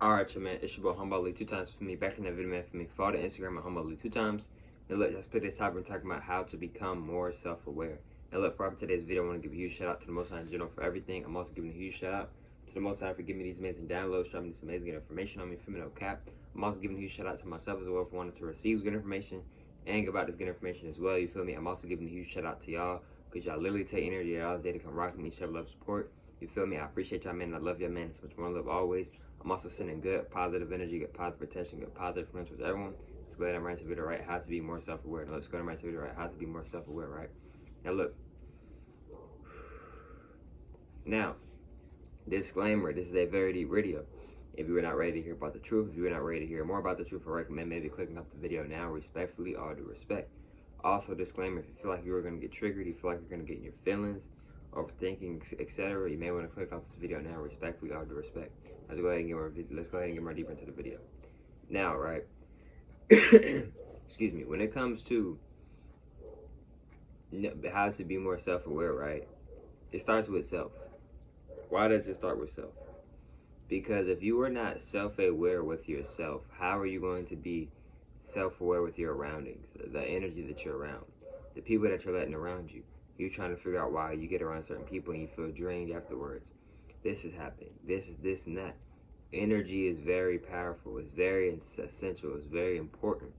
Alright, man, it's your boy Humble 2 times for me. Back in that video, man, for me. Follow the Instagram at Humble 2 times. Now, look, let's pick this topic and talk about how to become more self-aware. Now, look, for today's video, I want to give a huge shout out to the Most High in general for everything. I'm also giving a huge shout out to the Most High for giving me these amazing downloads, dropping this amazing information on me, for me, no cap. I'm also giving a huge shout out to myself as well for wanting to receive good information and about this good information as well. You feel me? I'm also giving a huge shout out to y'all because y'all literally take energy out all day to come rock with me, show love, support. You feel me? I appreciate y'all, man. I love y'all, man. So much more love always. I'm also sending good, positive energy, good positive protection, good positive influence with everyone. Let's go ahead and write the video, right? How to be more self-aware. Now, let's go ahead and write the video, right? How to be more self-aware, right? Now, look. Now, disclaimer, this is a very deep video. If you are not ready to hear about the truth, if you are not ready to hear more about the truth, I recommend maybe clicking up the video now, respectfully, all due respect. Also, disclaimer, if you feel like you are going to get triggered, you feel like you're going to get in your feelings, overthinking, etc., you may want to click off this video now, respectfully, all due respect. Let's go ahead and get more deeper into the video. Now, right? Excuse me. When it comes to how to be more self-aware, right? It starts with self. Why does it start with self? Because if you are not self-aware with yourself, how are you going to be self-aware with your surroundings, the energy that you're around, the people that you're letting around you? You're trying to figure out why you get around certain people and you feel drained afterwards. This is happening. This is this and that. Energy is very powerful. It's very essential. It's very important.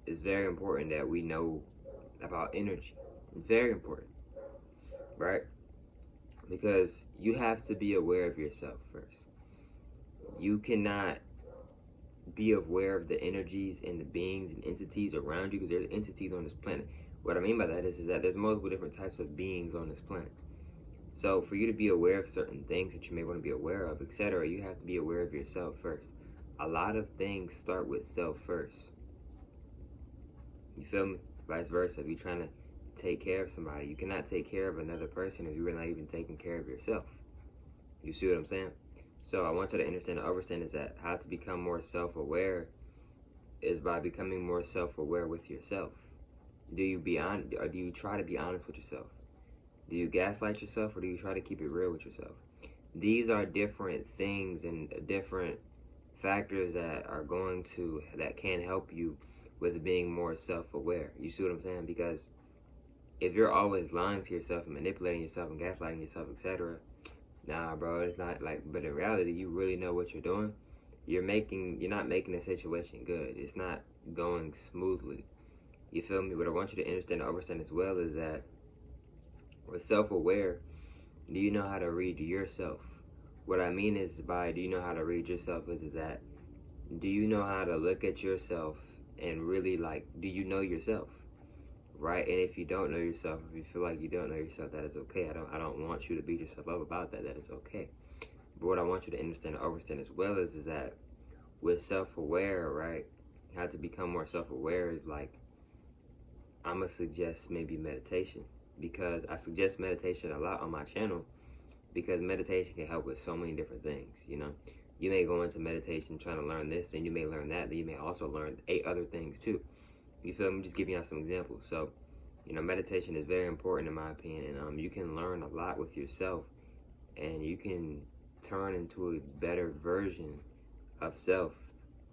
It's very important that we know about energy. It's very important, right? Because you have to be aware of yourself first. You cannot be aware of the energies and the beings and entities around you, because there's entities on this planet. What I mean by that is that there's multiple different types of beings on this planet. So for you to be aware of certain things that you may want to be aware of, etc., you have to be aware of yourself first. A lot of things start with self first. You feel me? Vice versa. If you're trying to take care of somebody, you cannot take care of another person if you're not even taking care of yourself. You see what I'm saying? So I want you to understand and understand is that how to become more self-aware is by becoming more self-aware with yourself. Do you be honest, or do you try to be honest with yourself? Do you gaslight yourself, or do you try to keep it real with yourself? These are different things and different factors that can help you with being more self-aware. You see what I'm saying? Because if you're always lying to yourself and manipulating yourself and gaslighting yourself, etc., nah, bro, it's not like. But in reality, you really know what you're doing. You're not making the situation good. It's not going smoothly. You feel me? What I want you to understand and understand as well is that with self-aware, do you know how to read yourself? What I mean is by do you know how to read yourself is that do you know how to look at yourself and really do you know yourself? Right? And if you don't know yourself, if you feel like you don't know yourself, that is okay. I don't want you to beat yourself up about that. That is okay. But what I want you to understand and understand as well is that with self-aware, right? How to become more self-aware is I'm going to suggest maybe meditation. Because I suggest meditation a lot on my channel, because meditation can help with so many different things, you know. You may go into meditation trying to learn this, and you may learn that, then you may also learn 8 other things too. You feel me? Just giving you some examples. So, you know, meditation is very important in my opinion, and you can learn a lot with yourself, and you can turn into a better version of self,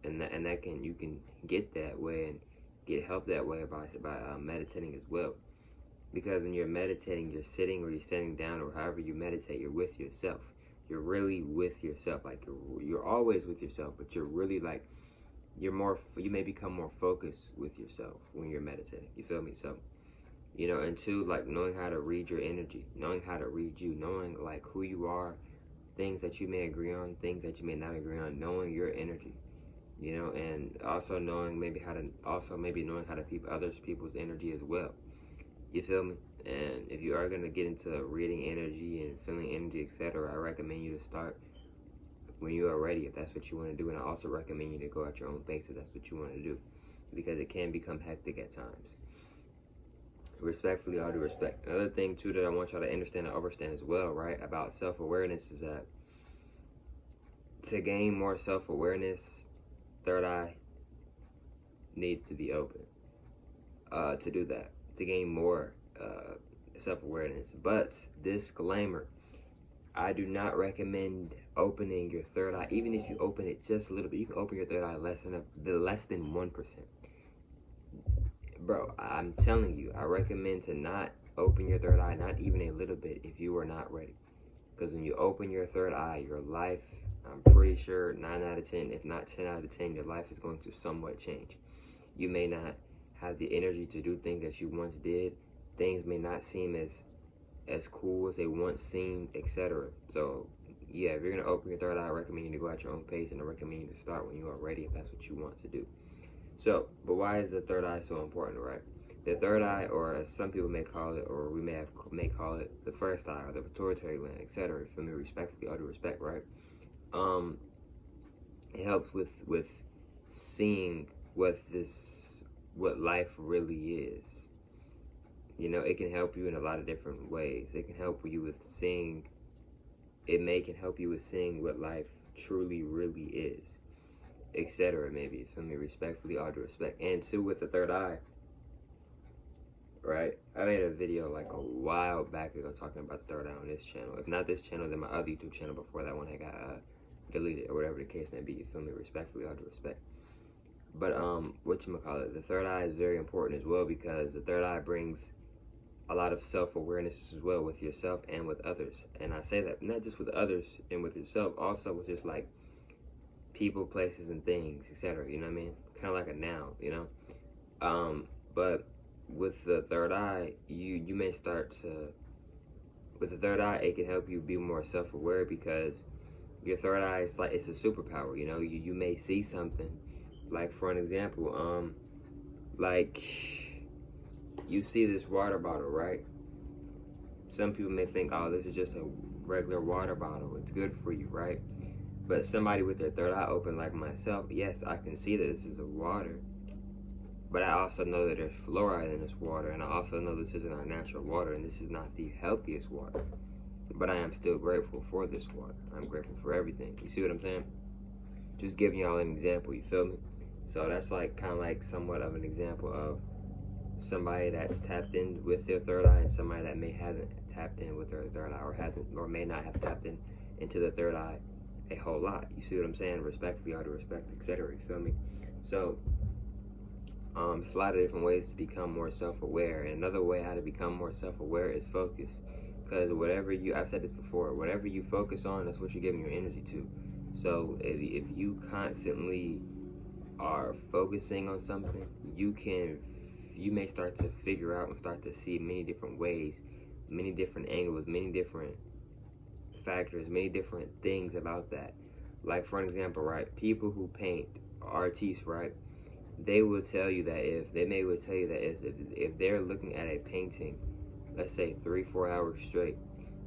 and you can get that way and get help that way by meditating as well. Because when you're meditating, you're sitting or you're standing down or however you meditate, you're with yourself. You're really with yourself. You're always with yourself, but you're really you may become more focused with yourself when you're meditating. You feel me? So, you know, and two, knowing how to read your energy, knowing how to read you, knowing who you are, things that you may agree on, things that you may not agree on, knowing your energy, you know, and also knowing how to keep other people's energy as well. You feel me? And if you are going to get into reading energy and feeling energy, etc., I recommend you to start when you are ready, if that's what you want to do. And I also recommend you to go at your own pace if that's what you want to do, because it can become hectic at times. Respectfully, all due respect. Another thing, too, that I want y'all to understand and understand as well, right, about self-awareness is that to gain more self-awareness, third eye needs to be open to do that. To gain more self-awareness. But disclaimer, I do not recommend opening your third eye. Even if you open it just a little bit, you can open your third eye less than 1%. Bro, I'm telling you, I recommend to not open your third eye, not even a little bit, if you are not ready. Because when you open your third eye, your life, I'm pretty sure 9 out of 10, if not 10 out of 10, your life is going to somewhat change. You may not have the energy to do things that you once did. Things may not seem as cool as they once seemed, etc. So, yeah, if you're going to open your third eye, I recommend you to go at your own pace, and I recommend you to start when you are ready if that's what you want to do. So, but why is the third eye so important, right? The third eye, or as some people may call it, or we may call it the first eye, or the pituitary gland, etc. For me, respectfully, all due respect, right? It helps with seeing what life really is. You know, it can help you in a lot of different ways. It can help you with seeing. Can help you with seeing what life truly, really is, etc. Maybe, for me, respectfully, all due respect. And two, with the third eye, right? I made a video like a while back ago talking about the third eye on this channel. If not this channel, then my other YouTube channel before that one had got deleted, or whatever the case may be. You feel me? Respectfully, all due respect. But whatchamacallit, the third eye is very important as well, because the third eye brings a lot of self-awareness as well with yourself and with others. And I say that not just with others and with yourself, also with just like people, places, and things, etc. You know what I mean? Kind of like a noun, you know? But with the third eye, you may start to, with the third eye, it can help you be more self-aware, because your third eye is like, it's a superpower, you know? You may see something, like for an example, like you see this water bottle, right? Some people may think, oh, this is just a regular water bottle, it's good for you, right? But somebody with their third eye open, like myself, yes, I can see that this is a water, but I also know that there's fluoride in this water, and I also know this isn't our natural water, and this is not the healthiest water. But I am still grateful for this water. I'm grateful for everything. You see what I'm saying? Just giving y'all an example, you feel me? So that's like kind of like somewhat of an example of somebody that's tapped in with their third eye, and somebody that hasn't tapped in with their third eye, or may not have tapped into the third eye a whole lot. You see what I'm saying? Respectfully, all due respect, etc. You feel me? So it's a lot of different ways to become more self-aware, and another way how to become more self-aware is focus. Because I've said this before, whatever you focus on, that's what you're giving your energy to. So if you constantly are focusing on something, you may start to figure out and start to see many different ways, many different angles, many different factors, many different things about that. Like for an example, right? People who paint, artists, right? They will tell you that if they're looking at a painting, let's say 3-4 hours straight,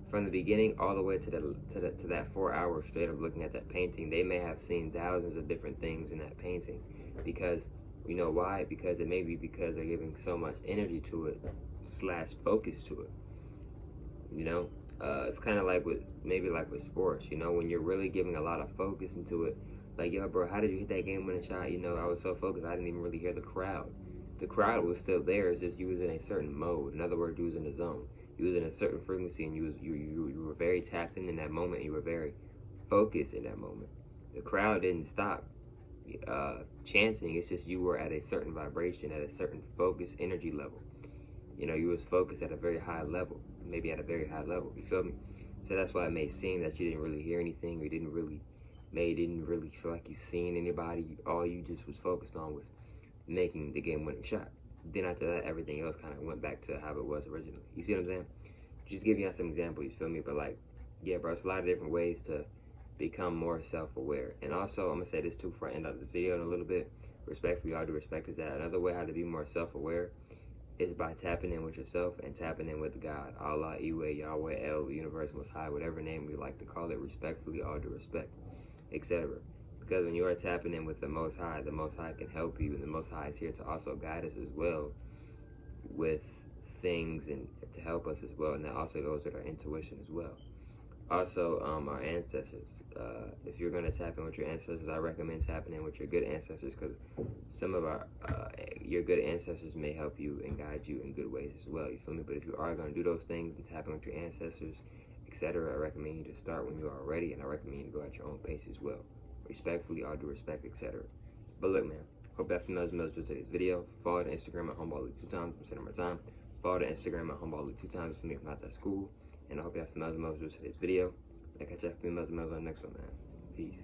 from the beginning all the way to that 4 hours straight of looking at that painting, they may have seen thousands of different things in that painting. Because you know why? Because it may be because they're giving so much energy to it / focus to it. You know, it's kind of like with sports. You know, when you're really giving a lot of focus into it. Like, yo, bro, how did you hit that game-winning shot? You know, I was so focused, I didn't even really hear the crowd. The crowd was still there. It's just you was in a certain mode. In other words, you was in a zone. You was in a certain frequency, and you were very tapped in that moment. You were very focused in that moment. The crowd didn't stop chanting. It's just you were at a certain vibration, at a certain focus energy level. You know, you was focused at a very high level, maybe at a very high level. You feel me? So that's why it may seem that you didn't really hear anything, or you didn't really feel like you seen anybody. All you just was focused on was making the game-winning shot. Then after that, everything else kind of went back to how it was originally. You see what I'm saying? Just giving you some examples, you feel me? But like, yeah, bro, it's a lot of different ways to become more self-aware. And also, I'm gonna say this too before I end up this video in a little bit. Respectfully, all due respect, is that another way how to be more self-aware is by tapping in with yourself and tapping in with God. Allah, Iwe, Yahweh, El, the universe, Most High, whatever name we like to call it. Respectfully, all due respect, etc. Because when you are tapping in with the Most High can help you, and the Most High is here to also guide us as well with things and to help us as well. And that also goes with our intuition as well. Also, our ancestors. If you're going to tap in with your ancestors, I recommend tapping in with your good ancestors, because some of your good ancestors may help you and guide you in good ways as well. You feel me? But if you are going to do those things and tap in with your ancestors, etc. I recommend you to start when you are ready, and I recommend you to go at your own pace as well. Respectfully, all due respect, etc. But look, man, hope that females knows today's video. Follow the Instagram at Homeball Luke 2 times. I'm setting my time. Follow the Instagram at Homeball Luke 2 times for me if not, that's cool. And I hope you have females knows today's video. And catch you females on the next one, man. Peace.